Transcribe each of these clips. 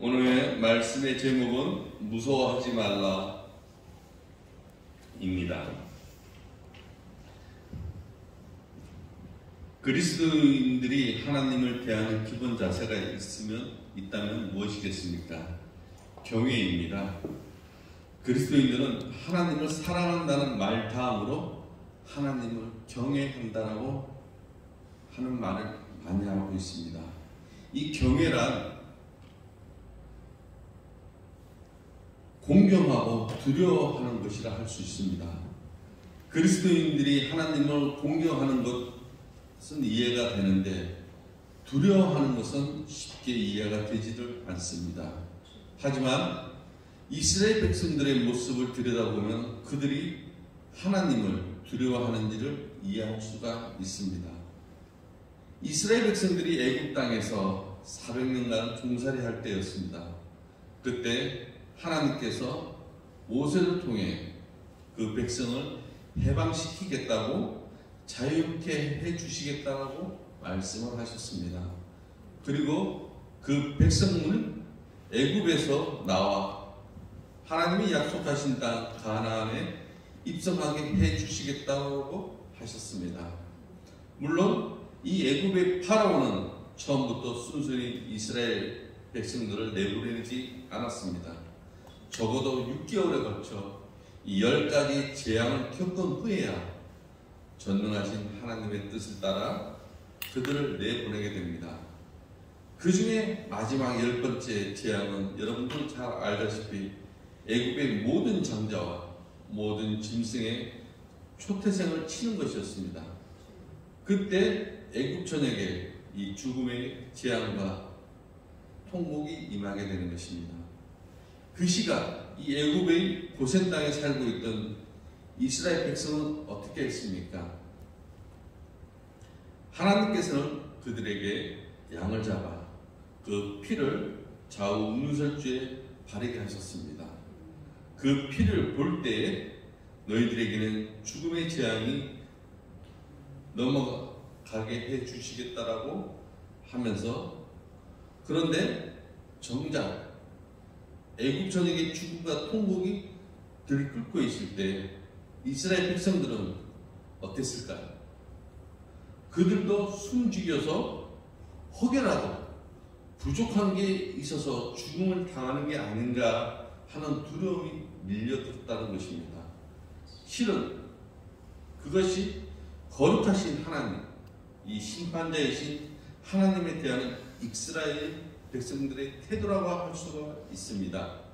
오늘의 말씀의 제목은 무서워하지 말라 입니다. 그리스도인들이 하나님을 대하는 기본 자세가 있다면 무엇이겠습니까? 경외입니다. 그리스도인들은 하나님을 사랑한다는 말 다음으로 하나님을 경외한다라고 하는 말을 많이 하고 있습니다. 이 경외란 공경하고 두려워하는 것이라 할 수 있습니다. 그리스도인들이 하나님을 공경하는 것은 이해가 되는데 두려워하는 것은 쉽게 이해가 되지를 않습니다. 하지만 이스라엘 백성들의 모습을 들여다보면 그들이 하나님을 두려워하는지를 이해할 수가 있습니다. 이스라엘 백성들이 애굽 땅에서 400년간 종살이할 때였습니다. 그때 하나님께서 모세를 통해 그 백성을 해방시키겠다고 자유롭게 해주시겠다고 말씀을 하셨습니다. 그리고 그 백성을 애굽에서 나와 하나님이 약속하신 땅 가나안에 입성하게 해주시겠다고 하셨습니다. 물론 이 애굽의 파라오는 처음부터 순순히 이스라엘 백성들을 내보내지 않았습니다. 적어도 6개월에 걸쳐 이 10가지 재앙을 겪은 후에야 전능하신 하나님의 뜻을 따라 그들을 내보내게 됩니다. 그 중에 마지막 10번째 재앙은 여러분들 잘 알다시피 애굽의 모든 장자와 모든 짐승의 초태생을 치는 것이었습니다. 그때 애굽 전역에 이 죽음의 재앙과 통곡이 임하게 되는 것입니다. 그 시각 이 애굽의 고센 땅에 살고 있던 이스라엘 백성은 어떻게 했습니까? 하나님께서는 그들에게 양을 잡아 그 피를 좌우 음설주에 바르게 하셨습니다. 그 피를 볼 때에 너희들에게는 죽음의 재앙이 넘어가게 해 주시겠다라고 하면서, 그런데 정작 애굽 전역의 죽음과 통곡이 들끓고 있을 때 이스라엘 백성들은 어땠을까요? 그들도 숨죽여서 혹여라도 부족한 게 있어서 죽음을 당하는 게 아닌가 하는 두려움이 밀려들었다는 것입니다. 실은 그것이 거룩하신 하나님, 이 심판자이신 하나님에 대한 이스라엘 백성들의 태도라고 할 수가 있습니다.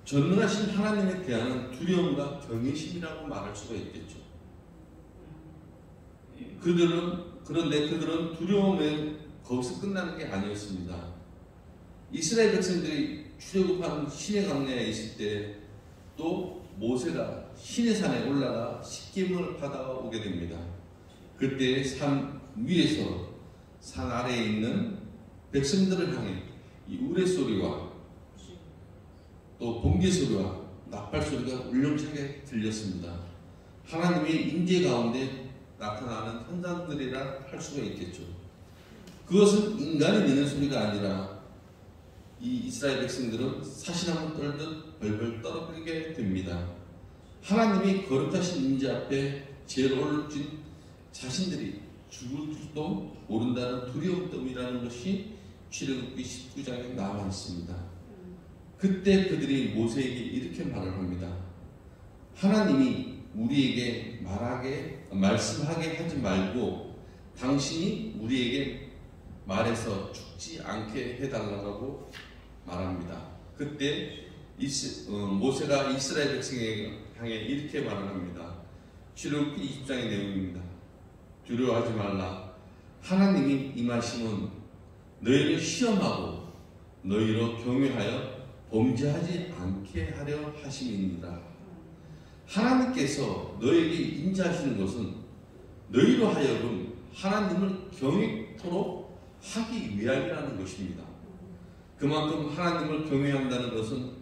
전능하신 하나님에 대한 두려움과 경외심이라고 말할 수가 있겠죠. 그런데 그들은 두려움에 거기서 끝나는 게 아니었습니다. 이스라엘 백성들이 출애굽한 시내 광야에 있을 때 또 모세가 시내산에 올라가 십계명을 받아오게 됩니다. 그때 산 위에서 산 아래에 있는 백성들을 향해 이 우레소리와 또 번개소리와 나팔소리가 울렁차게 들렸습니다. 하나님의 임재 가운데 나타나는 현상들이라 할 수가 있겠죠. 그것은 인간이 내는 소리가 아니라 이 이스라엘 백성들은 사시나무 떨듯 벌벌 떨어버리게 됩니다. 하나님이 거룩하신 임재 앞에 죄를 올진 자신들이 죽을 줄도 모른다는 두려움 때문이라는 것이 출애굽기 19장에 나와 있습니다. 그때 그들이 모세에게 이렇게 말을 합니다. 하나님이 우리에게 말씀하게 하지 말고 당신이 우리에게 말해서 죽지 않게 해달라고 말합니다. 그때 모세가 이스라엘 백성에게 향해 이렇게 말을 합니다. 출애굽기 20장의 내용입니다. 두려워하지 말라. 하나님이 임하심은 너희를 시험하고 너희로 경외하여 범죄하지 않게 하려 하심이니라. 하나님께서 너에게 임재하시는 것은 너희로 하여금 하나님을 경외토록 하기 위함이라는 것입니다. 그만큼 하나님을 경외한다는 것은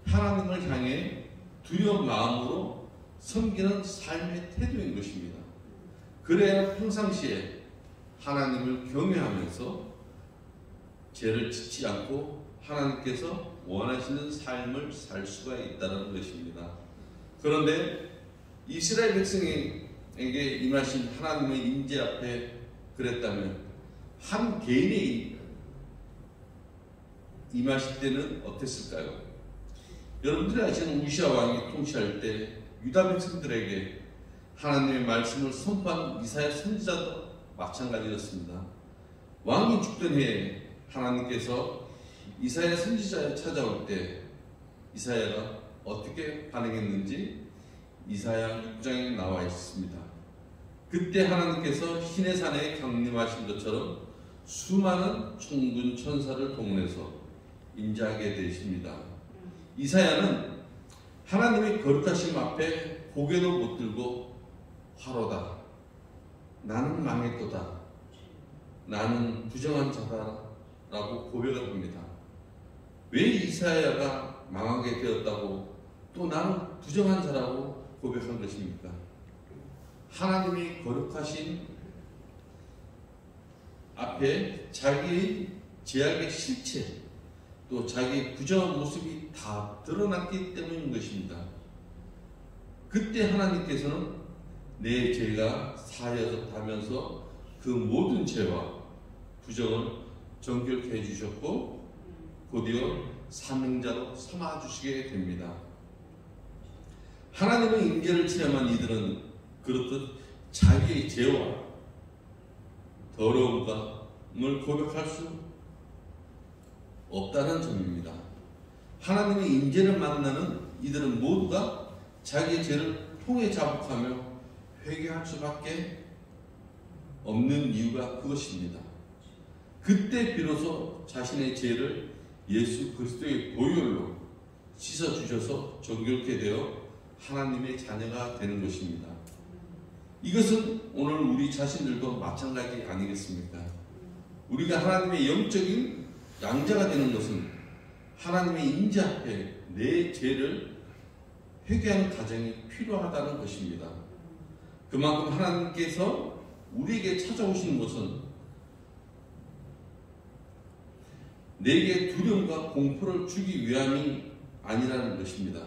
하나님을 향해 두려운 마음으로 섬기는 삶의 태도인 것입니다. 그래야 평상시에 하나님을 경외하면서 죄를 짓지 않고 하나님께서 원하시는 삶을 살 수가 있다는 것입니다. 그런데 이스라엘 백성에게 임하신 하나님의 임재 앞에 그랬다면 한 개인이 임하실 때는 어땠을까요? 여러분들이 아시는 우시아 왕이 통치할 때 유다 백성들에게 하나님의 말씀을 선포한 이사야 선지자도 마찬가지였습니다. 왕이 죽던 해에 하나님께서 이사야 선지자에 찾아올 때 이사야가 어떻게 반응했는지 이사야 6장에 나와 있습니다. 그때 하나님께서 시내산에 강림하신 것처럼 수많은 천군 천사를 동원해서 임재하게 되십니다. 이사야는 하나님의 거룩하심 앞에 고개도 못 들고 화로다, 나는 망했도다, 나는 부정한 자다 라고 고백을 합니다. 왜 이사야가 망하게 되었다고 또 나는 부정한 자라고 고백한 것입니까? 하나님의 거룩하신 앞에 자기의 죄악의 실체 또 자기의 부정한 모습이 다 드러났기 때문인 것입니다. 그때 하나님께서는 내 죄가 사하였다면서 그 모든 죄와 부정을 정결케 해주셨고 곧이어 사명자로 삼아주시게 됩니다. 하나님의 임재를 체험한 이들은 그렇듯 자기의 죄와 더러움을 고백할 수 없다는 점입니다. 하나님의 임재를 만나는 이들은 모두가 자기의 죄를 통해 자복하며 회개할 수밖에 없는 이유가 그것입니다. 그때 비로소 자신의 죄를 예수 그리스도의 보혈로 씻어주셔서 정결케 되어 하나님의 자녀가 되는 것입니다. 이것은 오늘 우리 자신들도 마찬가지 아니겠습니까? 우리가 하나님의 영적인 양자가 되는 것은 하나님의 임재 앞에 내 죄를 회개하는 과정이 필요하다는 것입니다. 그만큼 하나님께서 우리에게 찾아오시는 것은 내게 두려움과 공포를 주기 위함이 아니라는 것입니다.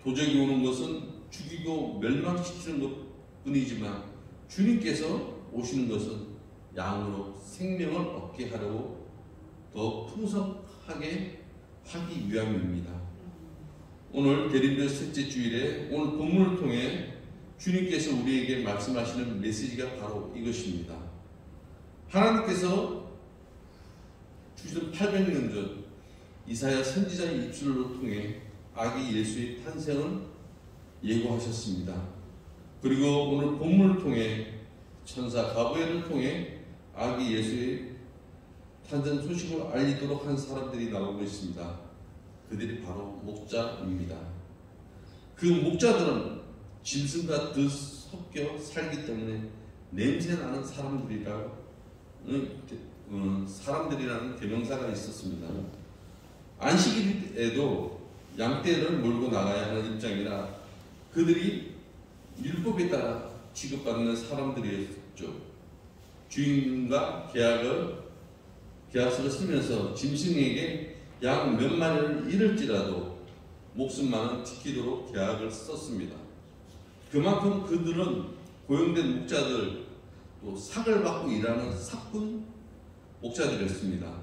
도적이 오는 것은 죽이고 멸망시키는 것 뿐이지만 주님께서 오시는 것은 양으로 생명을 얻게 하려고 더 풍성하게 하기 위함입니다. 오늘 대림절 셋째 주일에 오늘 본문을 통해 주님께서 우리에게 말씀하시는 메시지가 바로 이것입니다. 하나님께서 주신 800년 전 이사야 선지자의 입술로 통해 아기 예수의 탄생을 예고하셨습니다. 그리고 오늘 본문을 통해 천사 가브리엘을 통해 아기 예수의 탄생 소식을 알리도록 한 사람들이 나오고 있습니다. 그들이 바로 목자입니다. 그 목자들은 짐승과 더 섞여 살기 때문에 냄새나는 사람들이라는 대명사가 있었습니다. 안식일에도 양떼를 몰고 나가야 하는 입장이라 그들이 율법에 따라 취급받는 사람들이었죠. 주인과 계약서를 쓰면서 짐승에게 양 몇 마리를 잃을지라도 목숨만은 지키도록 계약을 썼습니다. 그만큼 그들은 고용된 목자들 또 삭을 받고 일하는 삭군 목자들이었습니다.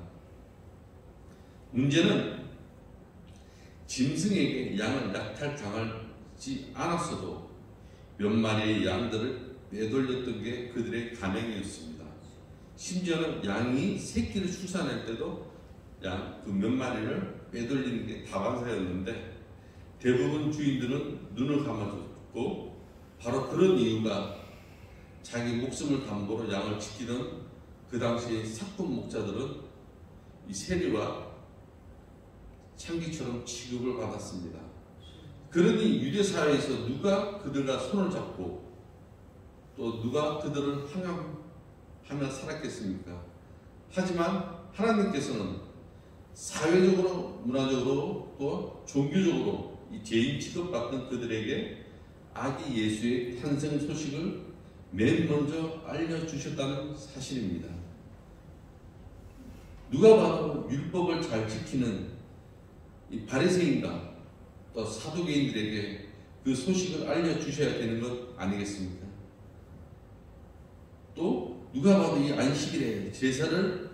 문제는 짐승에게 양을 약탈당하지 않았어도 몇 마리의 양들을 빼돌렸던 게 그들의 간행이었습니다. 심지어는 양이 새끼를 출산할 때도 양 그 몇 마리를 빼돌리는 게 다반사였는데 대부분 주인들은 눈을 감아줬고 바로 그런 이유가 자기 목숨을 담보로 양을 지키던 그 당시의 삭군 목자들은 이 세리와 창기처럼 취급을 받았습니다. 그러니 유대 사회에서 누가 그들과 손을 잡고 또 누가 그들을 항암하며 살았겠습니까? 하지만 하나님께서는 사회적으로, 문화적으로 또 종교적으로 이 죄인 취급받던 그들에게 아기 예수의 탄생 소식을 맨 먼저 알려주셨다는 사실입니다. 누가 봐도 율법을 잘 지키는 이 바리새인과 또 사두개인들에게 그 소식을 알려주셔야 되는 것 아니겠습니까? 또 누가 봐도 이 안식일에 제사를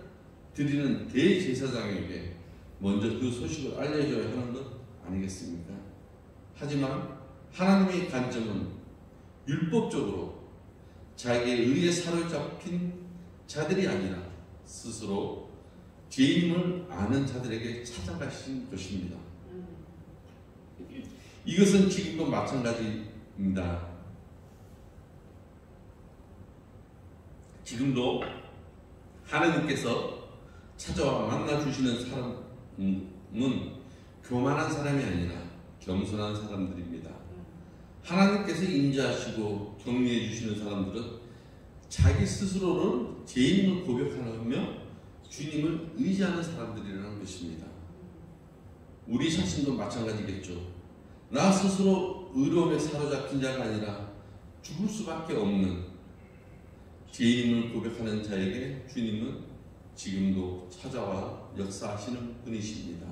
드리는 대제사장에게 먼저 그 소식을 알려줘야 하는 것 아니겠습니까? 하지만 하나님의 관점은 율법적으로 자기의 의에 사로잡힌 자들이 아니라 스스로 죄인임을 아는 자들에게 찾아가신 것입니다. 이것은 지금도 마찬가지입니다. 지금도 하나님께서 찾아와 만나주시는 사람은 교만한 사람이 아니라 겸손한 사람들입니다. 하나님께서 인자하시고 격려해 주시는 사람들은 자기 스스로를 죄인을 고백하며 주님을 의지하는 사람들이라는 것입니다. 우리 자신도 마찬가지겠죠. 나 스스로 의로움에 사로잡힌 자가 아니라 죽을 수밖에 없는 죄인임을 고백하는 자에게 주님은 지금도 찾아와 역사하시는 분이십니다.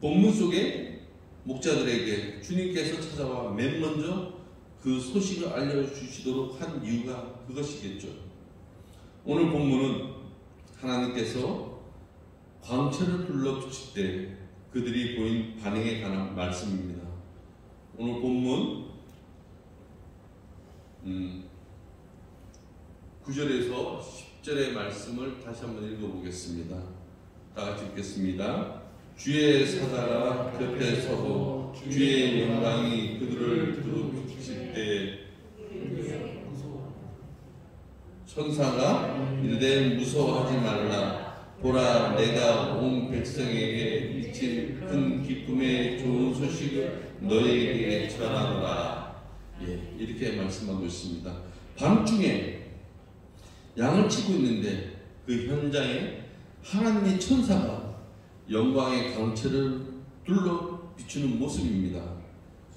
본문 속에 목자들에게 주님께서 찾아와 맨 먼저 그 소식을 알려주시도록 한 이유가 그것이겠죠. 오늘 본문은 하나님께서 광채를 둘러주실 때 그들이 보인 반응에 관한 말씀입니다. 오늘 본문 9절에서 10절의 말씀을 다시 한번 읽어보겠습니다. 다 같이 읽겠습니다. 주의 사자가 곁에 서고 주의 영광이 그들을 두루비칠 때 천사가 이르되 무서워하지 말라. 보라, 내가 온 백성에게 미칠 큰 기쁨의 좋은 소식을 너희에게 전하노라. 이렇게 말씀하고 있습니다. 밤중에 양을 치고 있는데 그 현장에 하나님의 천사가 영광의 광채를 둘러 비추는 모습입니다.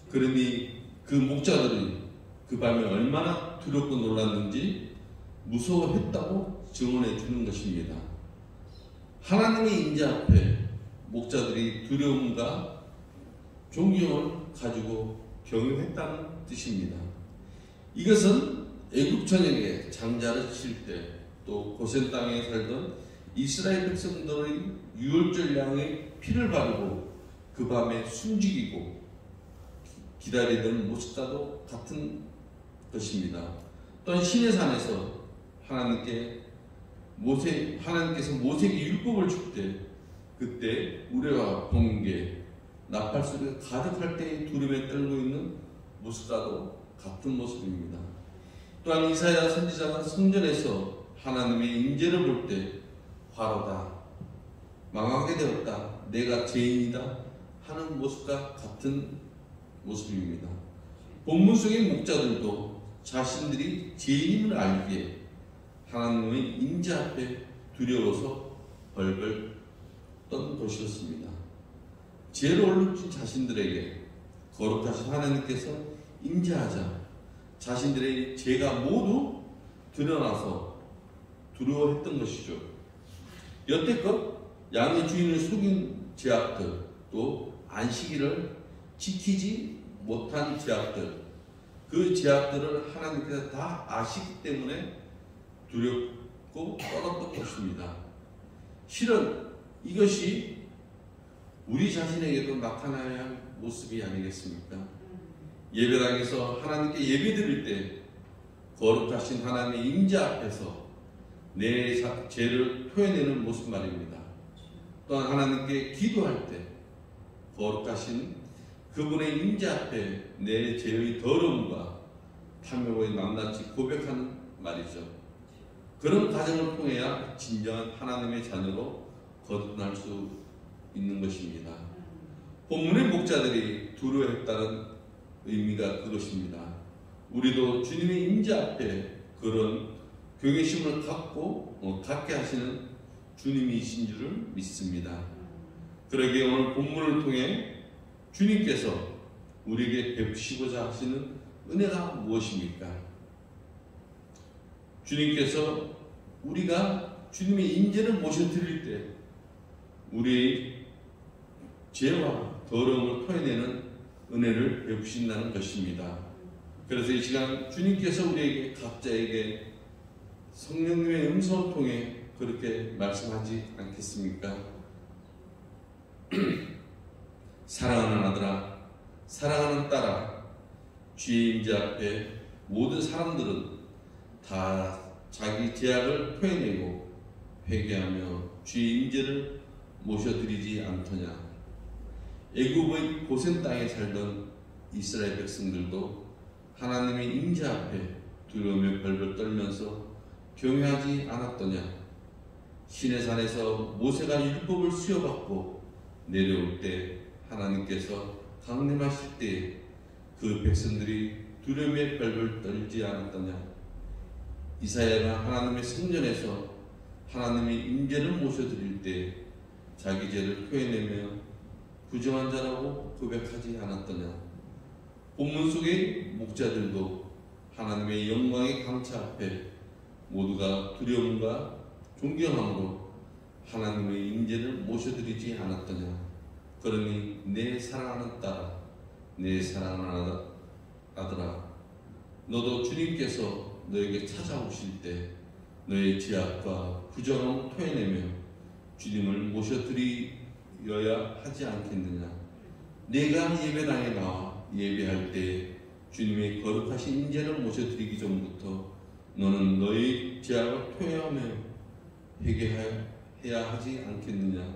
그러니 그 목자들이 그 밤에 얼마나 두렵고 놀랐는지 무서워했다고 증언해 주는 것입니다. 하나님의 인재 앞에 목자들이 두려움과 존경을 가지고 경영했다는 뜻입니다. 이것은 애굽 전역에 장자를 칠 때 또 고센 땅에 살던 이스라엘 백성들의 유월절 양의 피를 바르고 그 밤에 숨죽이고 기다리던 모습과도 같은 것입니다. 또한 시내산에서 하나님께서 모세에게 율법을 줄 때 그때 우레와 번개, 나팔 소리가 가득할 때의 두려움에 떨고 있는 모습과도 같은 모습입니다. 또한 이사야 선지자가 성전에서 하나님의 인재를 볼 때 화로다, 망하게 되었다, 내가 죄인이다 하는 모습과 같은 모습입니다. 본문 속의 목자들도 자신들이 죄인임을 알기에 하나님의 인재 앞에 두려워서 벌벌 떤 것이었습니다. 죄로 올라진 자신들에게 거룩하신 하나님께서 인자하자 자신들의 죄가 모두 드러나서 두려워했던 것이죠. 여태껏 양의 주인을 속인 죄악들, 또 안식일을 지키지 못한 죄악들, 그 죄악들을 하나님께서 다 아시기 때문에 두렵고 떨었던 것입니다. 실은 이것이 우리 자신에게도 나타나야 할 모습이 아니겠습니까? 예배당에서 하나님께 예배드릴 때 거룩하신 하나님의 임재 앞에서 내 죄를 토해내는 모습 말입니다. 또한 하나님께 기도할 때 거룩하신 그분의 임재 앞에 내 죄의 더러움과 탐욕을 낱낱이 고백하는 말이죠. 그런 과정을 통해야 진정한 하나님의 자녀로 거듭날 수 있는 것입니다. 본문의 목자들이 두려워했다는 의미가 그것입니다. 우리도 주님의 임재 앞에 그런 경외심을 갖게 하시는 주님이신 줄을 믿습니다. 그러기에 오늘 본문을 통해 주님께서 우리에게 베푸시고자 하시는 은혜가 무엇입니까? 주님께서 우리가 주님의 인재를 모셔드릴 때 우리의 죄와 더러움을 토해내는 은혜를 베푸신다는 것입니다. 그래서 이 시간 주님께서 우리에게 각자에게 성령님의 음성을 통해 그렇게 말씀하지 않겠습니까? 사랑하는 아들아, 사랑하는 딸아, 주의 임재 앞에 모든 사람들은 다 자기 죄악을 토해내고 회개하며 주의 임재를 모셔드리지 않더냐. 애굽의 고센 땅에 살던 이스라엘 백성들도 하나님의 임재 앞에 두려움에 벌벌 떨면서 경외하지 않았더냐. 시내산에서 모세가 율법을 수여받고 내려올 때 하나님께서 강림하실 때에 그 백성들이 두려움에 벌벌 떨지 않았더냐. 이사야가 하나님의 성전에서 하나님의 임재를 모셔드릴 때 자기 죄를 토해내며 부정한 자라고 고백하지 않았더냐. 본문 속의 목자들도 하나님의 영광의 강차 앞에 모두가 두려움과 존경함으로 하나님의 임재를 모셔드리지 않았더냐. 그러니 내 사랑하는 딸아, 내 사랑하는 아들아, 너도 주님께서 너에게 찾아오실 때 너의 죄악과 부정함을 토해내며 주님을 모셔드려야 하지 않겠느냐. 내가 예배당에 나와 예배할 때 주님의 거룩하신 임재를 모셔드리기 전부터 너는 너의 죄악을 토해하며 회개해야 하지 않겠느냐.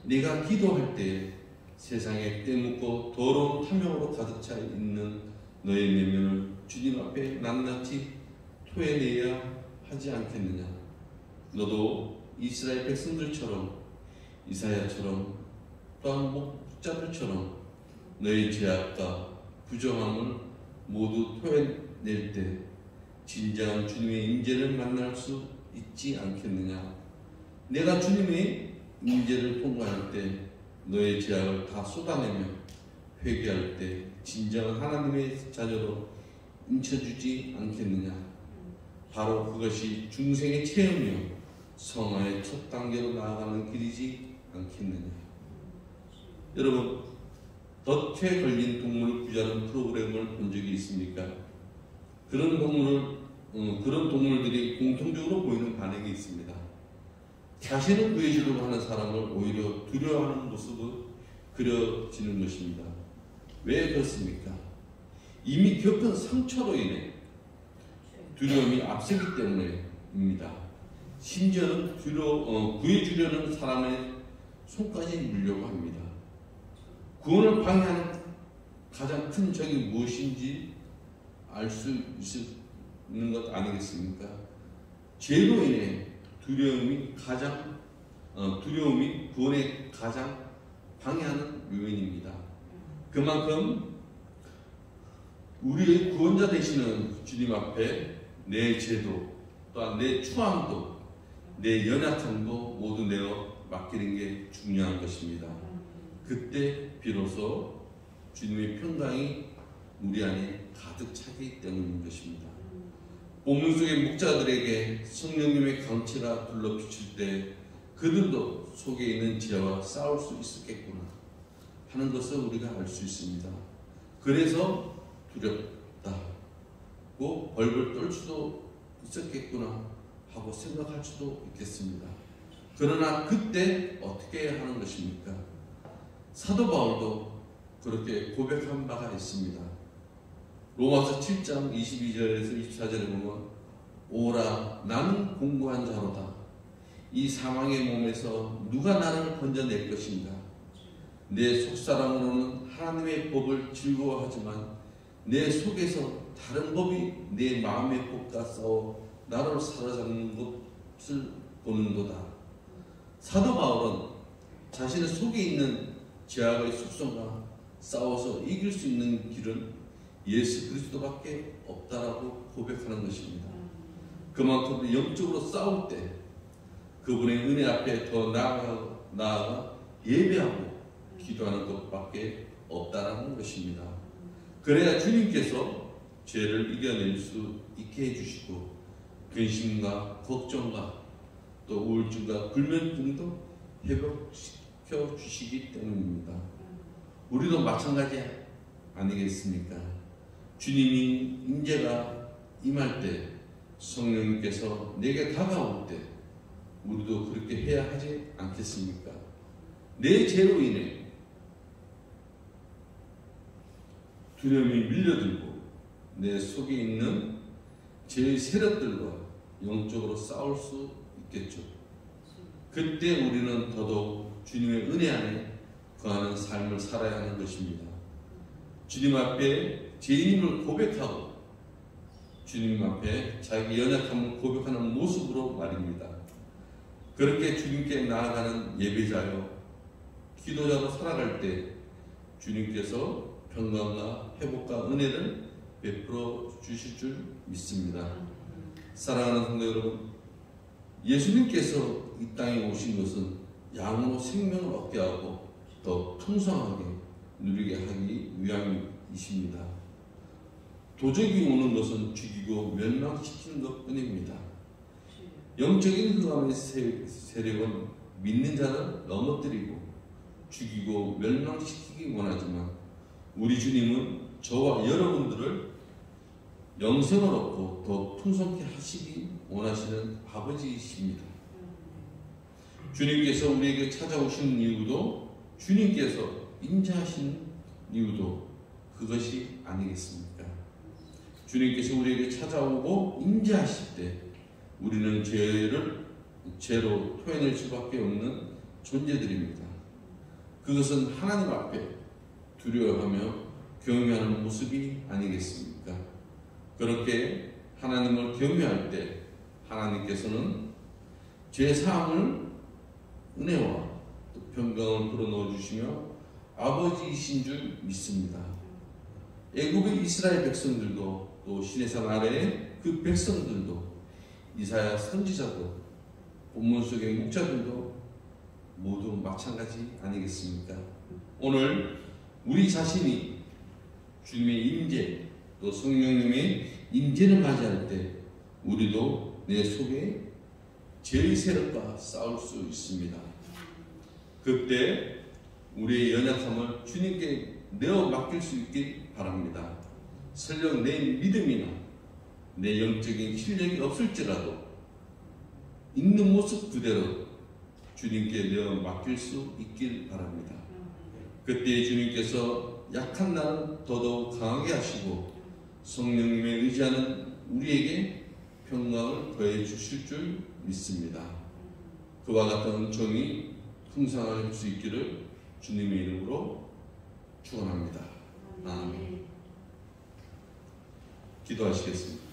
네가 기도할 때 세상에 때묻고 더러운 탐욕으로 가득 차 있는 너의 내면을 주님 앞에 낱낱이 토해내야 하지 않겠느냐. 너도 이스라엘 백성들처럼 이사야처럼 또한 목자들처럼 너의 죄악과 부정함을 모두 토해낼 때 진정한 주님의 임재를 만날 수 있지 않겠느냐. 내가 주님의 임재를 통과할 때 너의 죄악을 다 쏟아내며 회개할 때 진정한 하나님의 자녀로 인쳐주지 않겠느냐. 바로 그것이 중생의 체험이요 성화의 첫 단계로 나아가는 길이지 않겠느냐. 여러분, 덫에 걸린 동물을 구제하는 프로그램을 본 적이 있습니까? 그런 동물들이 공통적으로 보이는 반응이 있습니다. 자신을 구해주려고 하는 사람을 오히려 두려워하는 모습이 그려지는 것입니다. 왜 그렇습니까? 이미 겪은 상처로 인해 두려움이 앞서기 때문입니다. 심지어는 구해주려는 사람의 손까지 물려고 합니다. 구원을 방해하는 가장 큰 적이 무엇인지 알 수 있는 것 아니겠습니까? 죄로 인해 두려움이 구원에 가장 방해하는 요인입니다. 그만큼 우리의 구원자 되시는 주님 앞에 내 죄도 또한 내 추함도 내 연약함도 모두 내어 맡기는 게 중요한 것입니다. 그때 비로소 주님의 평강이 우리 안에 가득 차기 때문인 것입니다. 본문 속의 목자들에게 성령님의 강체가 둘러비칠 때 그들도 속에 있는 죄와 싸울 수 있었겠구나 하는 것을 우리가 알 수 있습니다. 그래서 두렵다고 벌벌 떨 수도 있었겠구나 하고 생각할 수도 있겠습니다. 그러나 그때 어떻게 하는 것입니까? 사도 바울도 그렇게 고백한 바가 있습니다. 로마서 7장 22절에서 24절에 보면 오라 나는 공고한 자로다. 이 사망의 몸에서 누가 나를 건져낼 것인가. 내 속사람으로는 하나님의 법을 즐거워하지만 내 속에서 다른 법이 내 마음의 법과 싸워 나를 사로잡는 것을 보는도다. 사도 바울은 자신의 속에 있는 죄악의 속성과 싸워서 이길 수 있는 길은 예수 그리스도밖에 없다라고 고백하는 것입니다. 그만큼 영적으로 싸울 때 그분의 은혜 앞에 더 나아가 예배하고 기도하는 것밖에 없다라는 것입니다. 그래야 주님께서 죄를 이겨낼 수 있게 해주시고 근심과 걱정과 또 우울증과 불면증도 회복시켜 주시기 때문입니다. 우리도 마찬가지 아니겠습니까? 주님이 임재가 임할 때, 성령님께서 내게 다가올 때 우리도 그렇게 해야 하지 않겠습니까? 내 죄로 인해 두려움이 밀려들고 내 속에 있는 죄의 세력들과 영적으로 싸울 수 있겠죠. 그때 우리는 더더욱 주님의 은혜 안에 거하는 삶을 살아야 하는 것입니다. 주님 앞에 죄인임을 고백하고 주님 앞에 자기 연약함을 고백하는 모습으로 말입니다. 그렇게 주님께 나아가는 예배자요 기도자로 살아갈 때 주님께서 평강과 회복과 은혜를 베풀어 주실 줄 믿습니다. 사랑하는 성도 여러분, 예수님께서 이 땅에 오신 것은 양으로 생명을 얻게 하고 더 풍성하게 누리게 하기 위함이십니다. 도적이 오는 것은 죽이고 멸망시키는 것 뿐입니다. 영적인 흑암의 세력은 믿는 자를 넘어뜨리고 죽이고 멸망시키기 원하지만 우리 주님은 저와 여러분들을 영생을 얻고 더 풍성케 하시기 원하시는 아버지이십니다. 주님께서 우리에게 찾아오시는 이유도 주님께서 임재하시는 이유도 그것이 아니겠습니까? 주님께서 우리에게 찾아오고 임재하실 때 우리는 죄로 토해낼 수밖에 없는 존재들입니다. 그것은 하나님 앞에 두려워하며 경외하는 모습이 아니겠습니까? 그렇게 하나님을 경외할 때 하나님께서는 죄사함을 은혜와 또 평강을 불어넣어 주시며 아버지이신 줄 믿습니다. 애굽의 이스라엘 백성들도 또 시내산 아래의 그 백성들도 이사야 선지자도 본문 속의 목자들도 모두 마찬가지 아니겠습니까? 오늘 우리 자신이 주님의 임재 또 성령님의 임재를 맞이할 때 우리도 내 속에 죄의 세력과 싸울 수 있습니다. 그때 우리의 연약함을 주님께 내어 맡길 수 있길 바랍니다. 설령 내 믿음이나 내 영적인 실력이 없을지라도 있는 모습 그대로 주님께 내어 맡길 수 있길 바랍니다. 그때 주님께서 약한 나를 더더욱 강하게 하시고 성령님의 의지하는 우리에게 평강을 더해 주실 줄 믿습니다. 그와 같은 은총이 풍성할 수 있기를 주님의 이름으로 축원합니다. 아멘. 기도하시겠습니다.